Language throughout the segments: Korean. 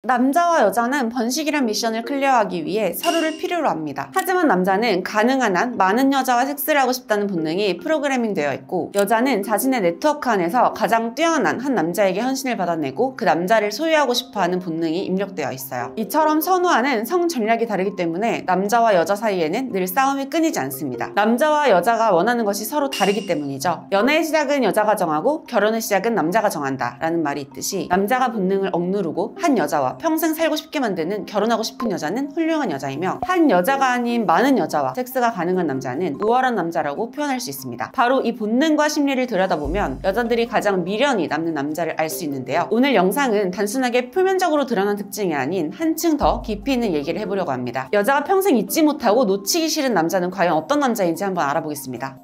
남자와 여자는 번식이란 미션을 클리어하기 위해 서로를 필요로 합니다. 하지만 남자는 가능한 한 많은 여자와 섹스를 하고 싶다는 본능이 프로그래밍 되어 있고, 여자는 자신의 네트워크 안에서 가장 뛰어난 한 남자에게 헌신을 받아내고 그 남자를 소유하고 싶어하는 본능이 입력되어 있어요. 이처럼 선호하는 성 전략이 다르기 때문에 남자와 여자 사이에는 늘 싸움이 끊이지 않습니다. 남자와 여자가 원하는 것이 서로 다르기 때문이죠. 연애의 시작은 여자가 정하고 결혼의 시작은 남자가 정한다 라는 말이 있듯이, 남자가 본능을 억누르고 한 여자와 평생 살고 싶게 만드는 결혼하고 싶은 여자는 훌륭한 여자이며, 한 여자가 아닌 많은 여자와 섹스가 가능한 남자는 우월한 남자라고 표현할 수 있습니다. 바로 이 본능과 심리를 들여다보면 여자들이 가장 미련이 남는 남자를 알 수 있는데요. 오늘 영상은 단순하게 표면적으로 드러난 특징이 아닌 한층 더 깊이 있는 얘기를 해보려고 합니다. 여자가 평생 잊지 못하고 놓치기 싫은 남자는 과연 어떤 남자인지 한번 알아보겠습니다.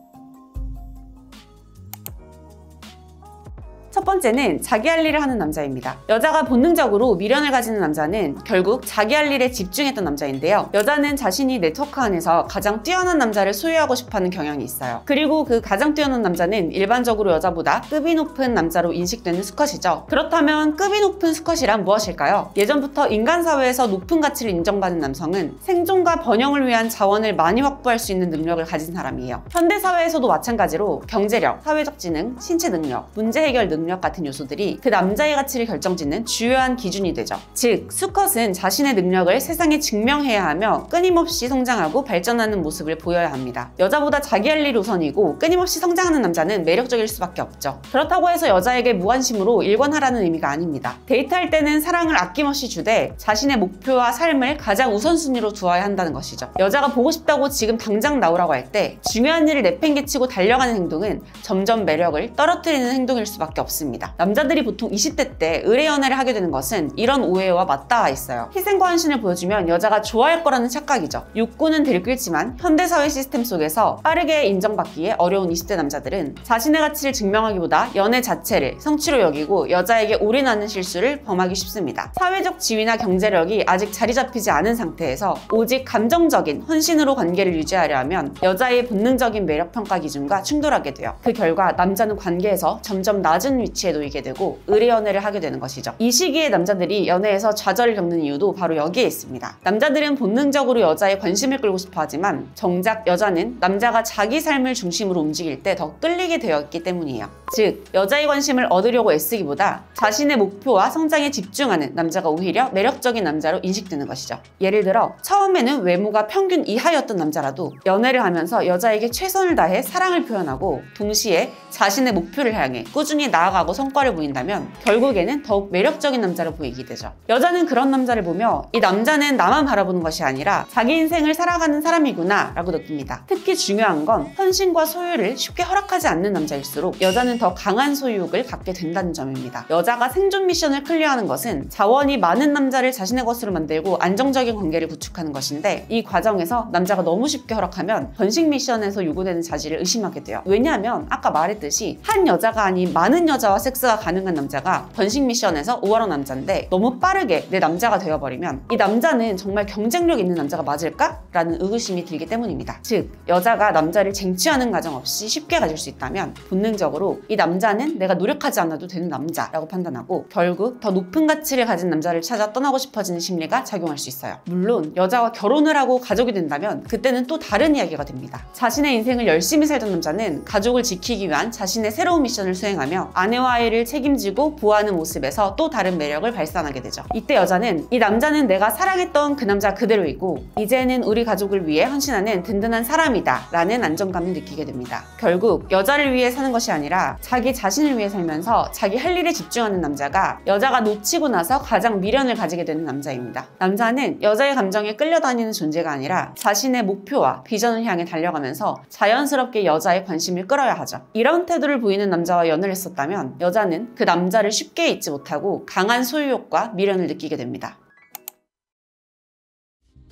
첫 번째는 자기 할 일을 하는 남자입니다. 여자가 본능적으로 미련을 가지는 남자는 결국 자기 할 일에 집중했던 남자인데요. 여자는 자신이 네트워크 안에서 가장 뛰어난 남자를 소유하고 싶어하는 경향이 있어요. 그리고 그 가장 뛰어난 남자는 일반적으로 여자보다 급이 높은 남자로 인식되는 수컷이죠. 그렇다면 급이 높은 수컷이란 무엇일까요? 예전부터 인간 사회에서 높은 가치를 인정받는 남성은 생존과 번영을 위한 자원을 많이 확보할 수 있는 능력을 가진 사람이에요. 현대 사회에서도 마찬가지로 경제력, 사회적 지능, 신체 능력, 문제 해결 능력 같은 요소들이 그 남자의 가치를 결정짓는 주요한 기준이 되죠. 즉, 수컷은 자신의 능력을 세상에 증명해야 하며 끊임없이 성장하고 발전하는 모습을 보여야 합니다. 여자보다 자기 할 일 우선이고 끊임없이 성장하는 남자는 매력적일 수밖에 없죠. 그렇다고 해서 여자에게 무관심으로 일관하라는 의미가 아닙니다. 데이트할 때는 사랑을 아낌없이 주되 자신의 목표와 삶을 가장 우선순위로 두어야 한다는 것이죠. 여자가 보고 싶다고 지금 당장 나오라고 할 때 중요한 일을 내팽개치고 달려가는 행동은 점점 매력을 떨어뜨리는 행동일 수밖에 없습니다. 남자들이 보통 20대 때 의뢰 연애를 하게 되는 것은 이런 오해와 맞닿아 있어요. 희생과 헌신을 보여주면 여자가 좋아할 거라는 착각이죠. 욕구는 들끓지만 현대사회 시스템 속에서 빠르게 인정받기에 어려운 20대 남자들은 자신의 가치를 증명하기보다 연애 자체를 성취로 여기고 여자에게 올인하는 실수를 범하기 쉽습니다. 사회적 지위나 경제력이 아직 자리 잡히지 않은 상태에서 오직 감정적인 헌신으로 관계를 유지하려 하면 여자의 본능적인 매력 평가 기준과 충돌하게 돼요. 그 결과 남자는 관계에서 점점 낮은 위치에 놓이게 되고 의뢰 연애를 하게 되는 것이죠. 이 시기에 남자들이 연애에서 좌절을 겪는 이유도 바로 여기에 있습니다. 남자들은 본능적으로 여자의 관심을 끌고 싶어 하지만 정작 여자는 남자가 자기 삶을 중심으로 움직일 때 더 끌리게 되어 있기 때문이에요. 즉, 여자의 관심을 얻으려고 애쓰기보다 자신의 목표와 성장에 집중하는 남자가 오히려 매력적인 남자로 인식되는 것이죠. 예를 들어 처음에는 외모가 평균 이하였던 남자라도 연애를 하면서 여자에게 최선을 다해 사랑을 표현하고 동시에 자신의 목표를 향해 꾸준히 나아가고 성과를 보인다면 결국에는 더욱 매력적인 남자로 보이게 되죠. 여자는 그런 남자를 보며 이 남자는 나만 바라보는 것이 아니라 자기 인생을 살아가는 사람이구나 라고 느낍니다. 특히 중요한 건 헌신과 소유를 쉽게 허락하지 않는 남자일수록 여자는 더 강한 소유욕을 갖게 된다는 점입니다. 여자가 생존 미션을 클리어하는 것은 자원이 많은 남자를 자신의 것으로 만들고 안정적인 관계를 구축하는 것인데, 이 과정에서 남자가 너무 쉽게 허락하면 번식 미션에서 요구되는 자질을 의심하게 돼요. 왜냐하면 아까 말했듯이 한 여자가 아닌 많은 여자와 섹스가 가능한 남자가 번식 미션에서 우월한 남자인데 너무 빠르게 내 남자가 되어버리면 이 남자는 정말 경쟁력 있는 남자가 맞을까? 라는 의구심이 들기 때문입니다. 즉, 여자가 남자를 쟁취하는 과정 없이 쉽게 가질 수 있다면 본능적으로 이 남자는 내가 노력하지 않아도 되는 남자라고 판단하고 결국 더 높은 가치를 가진 남자를 찾아 떠나고 싶어지는 심리가 작용할 수 있어요. 물론 여자와 결혼을 하고 가족이 된다면 그때는 또 다른 이야기가 됩니다. 자신의 인생을 열심히 살던 남자는 가족을 지키기 위한 자신의 새로운 미션을 수행하며 아내와 아이를 책임지고 보호하는 모습에서 또 다른 매력을 발산하게 되죠. 이때 여자는 이 남자는 내가 사랑했던 그 남자 그대로이고 이제는 우리 가족을 위해 헌신하는 든든한 사람이다 라는 안정감을 느끼게 됩니다. 결국 여자를 위해 사는 것이 아니라 자기 자신을 위해 살면서 자기 할 일에 집중하는 남자가 여자가 놓치고 나서 가장 미련을 가지게 되는 남자입니다. 남자는 여자의 감정에 끌려다니는 존재가 아니라 자신의 목표와 비전을 향해 달려가면서 자연스럽게 여자의 관심을 끌어야 하죠. 이런 태도를 보이는 남자와 연애를 했었다면 여자는 그 남자를 쉽게 잊지 못하고 강한 소유욕과 미련을 느끼게 됩니다.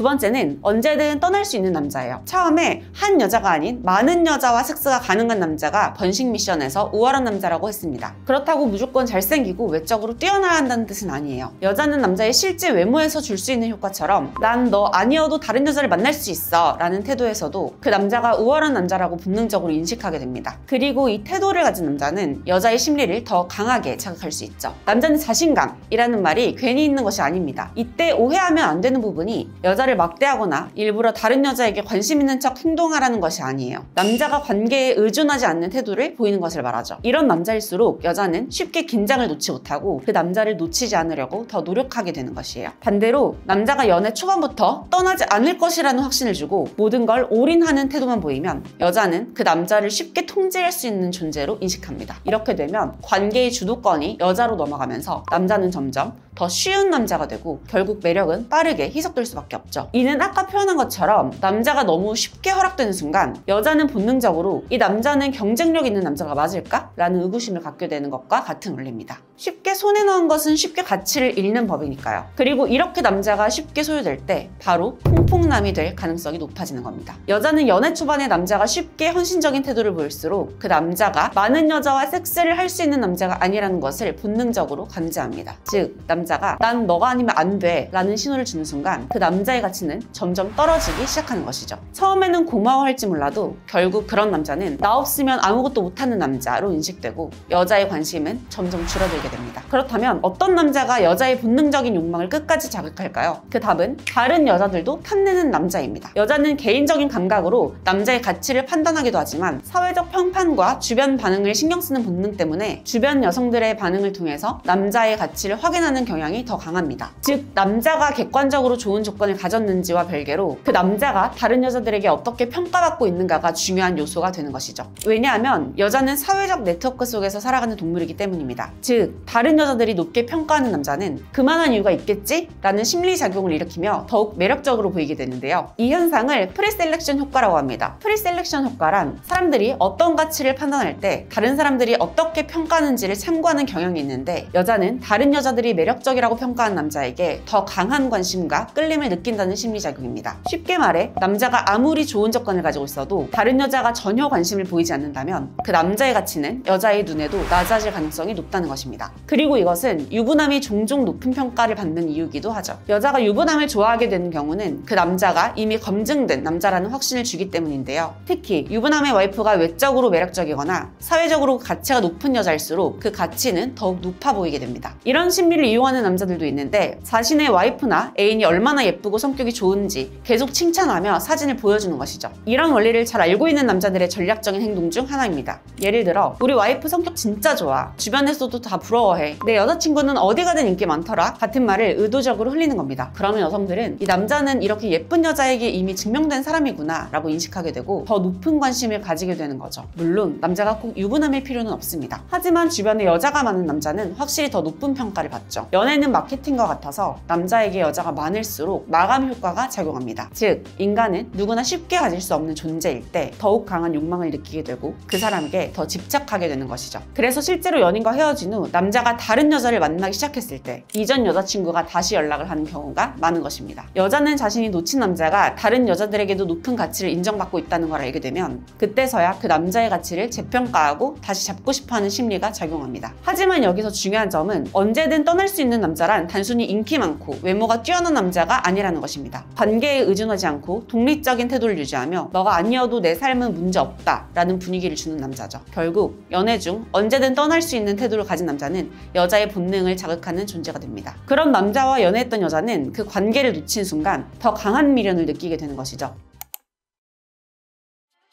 두 번째는 언제든 떠날 수 있는 남자예요. 처음에 한 여자가 아닌 많은 여자와 섹스가 가능한 남자가 번식 미션에서 우월한 남자라고 했습니다. 그렇다고 무조건 잘생기고 외적으로 뛰어나야 한다는 뜻은 아니에요. 여자는 남자의 실제 외모에서 줄 수 있는 효과처럼 난 너 아니어도 다른 여자를 만날 수 있어 라는 태도에서도 그 남자가 우월한 남자라고 본능적으로 인식하게 됩니다. 그리고 이 태도를 가진 남자는 여자의 심리를 더 강하게 자극할 수 있죠. 남자는 자신감이라는 말이 괜히 있는 것이 아닙니다. 이때 오해하면 안 되는 부분이 여자를 막대하거나 일부러 다른 여자에게 관심 있는 척 행동하라는 것이 아니에요. 남자가 관계에 의존하지 않는 태도를 보이는 것을 말하죠. 이런 남자일수록 여자는 쉽게 긴장을 놓지 못하고 그 남자를 놓치지 않으려고 더 노력하게 되는 것이에요. 반대로 남자가 연애 초반부터 떠나지 않을 것이라는 확신을 주고 모든 걸 올인하는 태도만 보이면 여자는 그 남자를 쉽게 통제할 수 있는 존재로 인식합니다. 이렇게 되면 관계의 주도권이 여자로 넘어가면서 남자는 점점 더 쉬운 남자가 되고 결국 매력은 빠르게 희석될 수밖에 없죠. 이는 아까 표현한 것처럼 남자가 너무 쉽게 허락되는 순간 여자는 본능적으로 이 남자는 경쟁력 있는 남자가 맞을까? 라는 의구심을 갖게 되는 것과 같은 원리입니다. 쉽게 손에 넣은 것은 쉽게 가치를 잃는 법이니까요. 그리고 이렇게 남자가 쉽게 소유될 때 바로 퐁퐁남이 될 가능성이 높아지는 겁니다. 여자는 연애 초반에 남자가 쉽게 헌신적인 태도를 보일수록 그 남자가 많은 여자와 섹스를 할 수 있는 남자가 아니라는 것을 본능적으로 감지합니다. 즉 남자가 난 너가 아니면 안 돼 라는 신호를 주는 순간 그 남자의 가치는 점점 떨어지기 시작하는 것이죠. 처음에는 고마워할지 몰라도 결국 그런 남자는 나 없으면 아무것도 못하는 남자로 인식되고 여자의 관심은 점점 줄어들게 됩니다. 그렇다면 어떤 남자가 여자의 본능적인 욕망을 끝까지 자극할까요? 그 답은 다른 여자들도 탐내는 남자입니다. 여자는 개인적인 감각으로 남자의 가치를 판단하기도 하지만 사회적 평판과 주변 반응을 신경 쓰는 본능 때문에 주변 여성들의 반응을 통해서 남자의 가치를 확인하는 경향이 더 강합니다. 즉 남자가 객관적으로 좋은 조건을 가졌는지와 별개로 그 남자가 다른 여자들에게 어떻게 평가받고 있는가가 중요한 요소가 되는 것이죠. 왜냐하면 여자는 사회적 네트워크 속에서 살아가는 동물이기 때문입니다. 즉 다른 여자들이 높게 평가하는 남자는 그만한 이유가 있겠지? 라는 심리작용을 일으키며 더욱 매력적으로 보이게 되는데요. 이 현상을 프리셀렉션 효과라고 합니다. 프리셀렉션 효과란 사람들이 어떤 가치를 판단할 때 다른 사람들이 어떻게 평가하는지를 참고하는 경향이 있는데 여자는 다른 여자들이 매력적이라고 평가한 남자에게 더 강한 관심과 끌림을 느낀다는 심리작용입니다. 쉽게 말해 남자가 아무리 좋은 조건을 가지고 있어도 다른 여자가 전혀 관심을 보이지 않는다면 그 남자의 가치는 여자의 눈에도 낮아질 가능성이 높다는 것입니다. 그리고 이것은 유부남이 종종 높은 평가를 받는 이유이기도 하죠. 여자가 유부남을 좋아하게 되는 경우는 그 남자가 이미 검증된 남자라는 확신을 주기 때문인데요. 특히 유부남의 와이프가 외적으로 매력적이거나 사회적으로 가치가 높은 여자일수록 그 가치는 더욱 높아 보이게 됩니다. 이런 심리를 이용하는 남자들도 있는데 자신의 와이프나 애인이 얼마나 예쁘고 성격이 좋은지 계속 칭찬하며 사진을 보여주는 것이죠. 이런 원리를 잘 알고 있는 남자들의 전략적인 행동 중 하나입니다. 예를 들어 우리 와이프 성격 진짜 좋아. 주변에서도 다 부러워해. 내 여자친구는 어디 가든 인기 많더라. 같은 말을 의도적으로 흘리는 겁니다. 그러면 여성들은 이 남자는 이렇게 예쁜 여자에게 이미 증명된 사람이구나 라고 인식하게 되고 더 높은 관심을 가지게 되는 거죠. 물론 남자가 꼭 유부남일 필요는 없습니다. 하지만 주변에 여자가 많은 남자는 확실히 더 높은 평가를 받죠. 연애는 마케팅과 같아서 남자에게 여자가 많을수록 마감 효과가 작용합니다. 즉 인간은 누구나 쉽게 가질 수 없는 존재일 때 더욱 강한 욕망을 느끼게 되고 그 사람에게 더 집착하게 되는 것이죠. 그래서 실제로 연인과 헤어진 후 남자가 다른 여자를 만나기 시작했을 때 이전 여자친구가 다시 연락을 하는 경우가 많은 것입니다. 여자는 자신이 놓친 남자가 다른 여자들에게도 높은 가치를 인정받고 있다는 걸 알게 되면 그때서야 그 남자의 가치를 재평가하고 다시 잡고 싶어하는 심리가 작용합니다. 하지만 여기서 중요한 점은 언제든 떠날 수 있는 남자란 단순히 인기 많고 외모가 뛰어난 남자가 아니라는 것입니다. 관계에 의존하지 않고 독립적인 태도를 유지하며 너가 아니어도 내 삶은 문제없다 라는 분위기를 주는 남자죠. 결국 연애 중 언제든 떠날 수 있는 태도를 가진 남자는 여자의 본능을 자극하는 존재가 됩니다. 그런 남자와 연애했던 여자는 그 관계를 놓친 순간 더 강한 미련을 느끼게 되는 것이죠.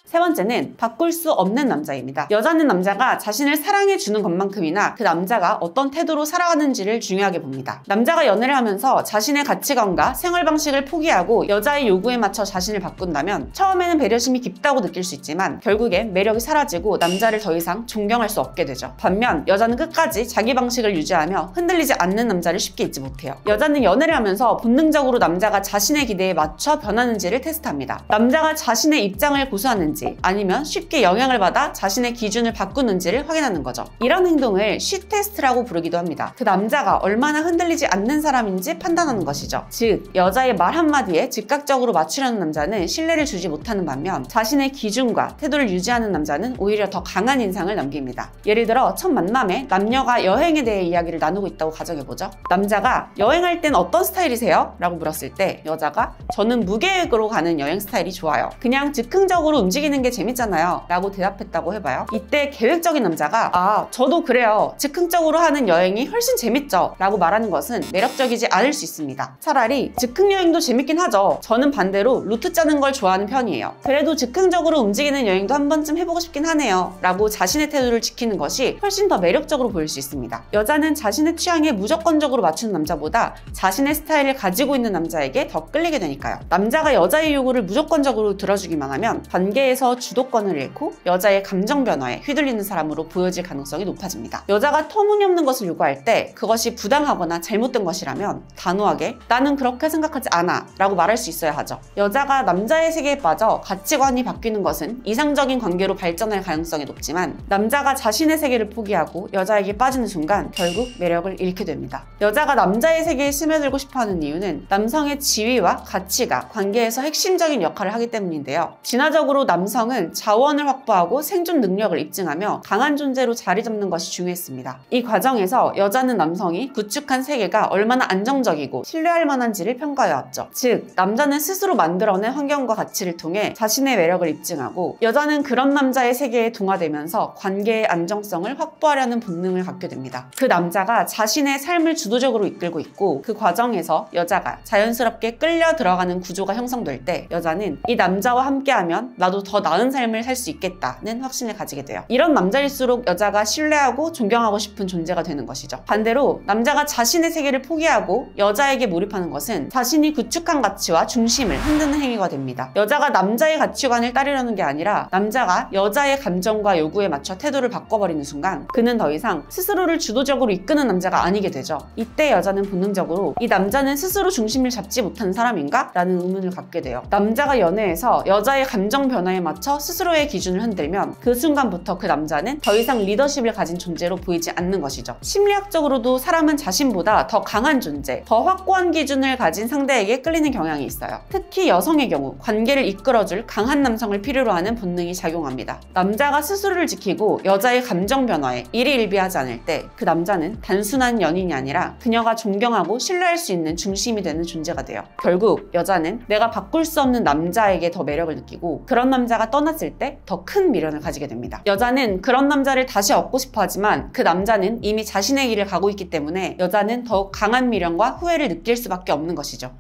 세 번째는 바꿀 수 없는 남자입니다. 여자는 남자가 자신을 사랑해주는 것만큼이나 그 남자가 어떤 태도로 살아가는지를 중요하게 봅니다. 남자가 연애를 하면서 자신의 가치관과 생활 방식을 포기하고 여자의 요구에 맞춰 자신을 바꾼다면 처음에는 배려심이 깊다고 느낄 수 있지만 결국엔 매력이 사라지고 남자를 더 이상 존경할 수 없게 되죠. 반면 여자는 끝까지 자기 방식을 유지하며 흔들리지 않는 남자를 쉽게 잊지 못해요. 여자는 연애를 하면서 본능적으로 남자가 자신의 기대에 맞춰 변하는지를 테스트합니다. 남자가 자신의 입장을 고수하는지 있는지 아니면 쉽게 영향을 받아 자신의 기준을 바꾸는지를 확인하는 거죠. 이런 행동을 쉬 테스트라고 부르기도 합니다. 그 남자가 얼마나 흔들리지 않는 사람인지 판단하는 것이죠. 즉, 여자의 말 한마디에 즉각적으로 맞추려는 남자는 신뢰를 주지 못하는 반면 자신의 기준과 태도를 유지하는 남자는 오히려 더 강한 인상을 남깁니다. 예를 들어 첫 만남에 남녀가 여행에 대해 이야기를 나누고 있다고 가정해보죠. 남자가 여행할 땐 어떤 스타일이세요? 라고 물었을 때 여자가 저는 무계획으로 가는 여행 스타일이 좋아요. 그냥 즉흥적으로 움직이는 게 재밌잖아요. 라고 대답했다고 해봐요. 이때 계획적인 남자가 저도 그래요. 즉흥적으로 하는 여행이 훨씬 재밌죠. 라고 말하는 것은 매력적이지 않을 수 있습니다. 차라리 즉흥 여행도 재밌긴 하죠. 저는 반대로 루트 짜는 걸 좋아하는 편이에요. 그래도 즉흥적으로 움직이는 여행도 한 번쯤 해보고 싶긴 하네요. 라고 자신의 태도를 지키는 것이 훨씬 더 매력적으로 보일 수 있습니다. 여자는 자신의 취향에 무조건적으로 맞추는 남자보다 자신의 스타일을 가지고 있는 남자에게 더 끌리게 되니까요. 남자가 여자의 요구를 무조건적으로 들어주기만 하면 관계에서 주도권을 잃고 여자의 감정 변화에 휘둘리는 사람으로 보여질 가능성이 높아집니다. 여자가 터무니없는 것을 요구할 때 그것이 부당하거나 잘못된 것이라면 단호하게 나는 그렇게 생각하지 않아 라고 말할 수 있어야 하죠. 여자가 남자의 세계에 빠져 가치관이 바뀌는 것은 이상적인 관계로 발전할 가능성이 높지만 남자가 자신의 세계를 포기하고 여자에게 빠지는 순간 결국 매력을 잃게 됩니다. 여자가 남자의 세계에 스며들고 싶어하는 이유는 남성의 지위와 가치가 관계에서 핵심적인 역할을 하기 때문인데요. 진화적으로 남성은 자원을 확보하고 생존 능력을 입증하며 강한 존재로 자리 잡는 것이 중요했습니다. 이 과정에서 여자는 남성이 구축한 세계가 얼마나 안정적이고 신뢰할 만한지를 평가해왔죠. 즉, 남자는 스스로 만들어낸 환경과 가치를 통해 자신의 매력을 입증하고 여자는 그런 남자의 세계에 동화되면서 관계의 안정성을 확보하려는 본능을 갖게 됩니다. 그 남자가 자신의 삶을 주도적으로 이끌고 있고 그 과정에서 여자가 자연스럽게 끌려 들어가는 구조가 형성될 때 여자는 이 남자와 함께하면 나도 더 나은 삶을 살 수 있겠다는 확신을 가지게 돼요. 이런 남자일수록 여자가 신뢰하고 존경하고 싶은 존재가 되는 것이죠. 반대로 남자가 자신의 세계를 포기하고 여자에게 몰입하는 것은 자신이 구축한 가치와 중심을 흔드는 행위가 됩니다. 여자가 남자의 가치관을 따르려는 게 아니라 남자가 여자의 감정과 요구에 맞춰 태도를 바꿔버리는 순간 그는 더 이상 스스로를 주도적으로 이끄는 남자가 아니게 되죠. 이때 여자는 본능적으로 이 남자는 스스로 중심을 잡지 못하는 사람인가? 라는 의문을 갖게 돼요. 남자가 연애에서 여자의 감정 변화에 맞춰 스스로의 기준을 흔들면 그 순간부터 그 남자는 더 이상 리더십을 가진 존재로 보이지 않는 것이죠. 심리학적으로도 사람은 자신보다 더 강한 존재, 더 확고한 기준을 가진 상대에게 끌리는 경향이 있어요. 특히 여성의 경우 관계를 이끌어줄 강한 남성을 필요로 하는 본능이 작용합니다. 남자가 스스로를 지키고 여자의 감정 변화에 일희일비하지 않을 때 그 남자는 단순한 연인이 아니라 그녀가 존경하고 신뢰할 수 있는 중심이 되는 존재가 돼요. 결국 여자는 내가 바꿀 수 없는 남자에게 더 매력을 느끼고 그런 남자가 떠났을 때 더 큰 미련을 가지게 됩니다. 여자는 그런 남자를 다시 얻고 싶어 하지만 그 남자는 이미 자신의 길을 가고 있기 때문에 여자는 더욱 강한 미련과 후회를 느낄 수밖에 없는 것이죠.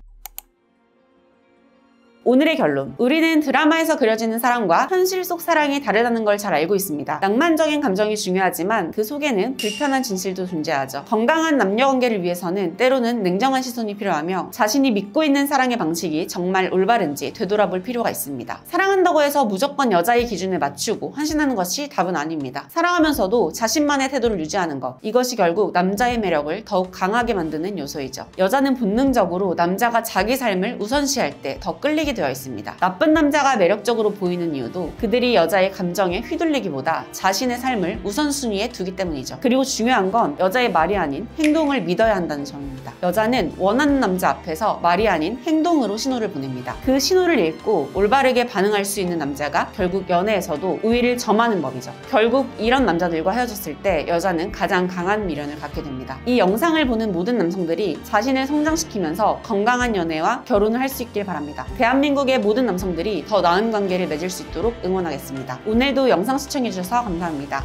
오늘의 결론. 우리는 드라마에서 그려지는 사랑과 현실 속 사랑이 다르다는 걸 잘 알고 있습니다. 낭만적인 감정이 중요하지만 그 속에는 불편한 진실도 존재하죠. 건강한 남녀관계를 위해서는 때로는 냉정한 시선이 필요하며 자신이 믿고 있는 사랑의 방식이 정말 올바른지 되돌아볼 필요가 있습니다. 사랑한다고 해서 무조건 여자의 기준에 맞추고 헌신하는 것이 답은 아닙니다. 사랑하면서도 자신만의 태도를 유지하는 것. 이것이 결국 남자의 매력을 더욱 강하게 만드는 요소이죠. 여자는 본능적으로 남자가 자기 삶을 우선시할 때 더 끌리게 되어 있습니다. 나쁜 남자가 매력적으로 보이는 이유도 그들이 여자의 감정에 휘둘리기보다 자신의 삶을 우선순위에 두기 때문이죠. 그리고 중요한 건 여자의 말이 아닌 행동을 믿어야 한다는 점입니다. 여자는 원하는 남자 앞에서 말이 아닌 행동으로 신호를 보냅니다. 그 신호를 읽고 올바르게 반응할 수 있는 남자가 결국 연애에서도 우위를 점하는 법이죠. 결국 이런 남자들과 헤어졌을 때 여자는 가장 강한 미련을 갖게 됩니다. 이 영상을 보는 모든 남성들이 자신을 성장시키면서 건강한 연애와 결혼을 할 수 있길 바랍니다. 대한민국의 모든 남성들이 더 나은 관계를 맺을 수 있도록 응원하겠습니다. 오늘도 영상 시청해주셔서 감사합니다.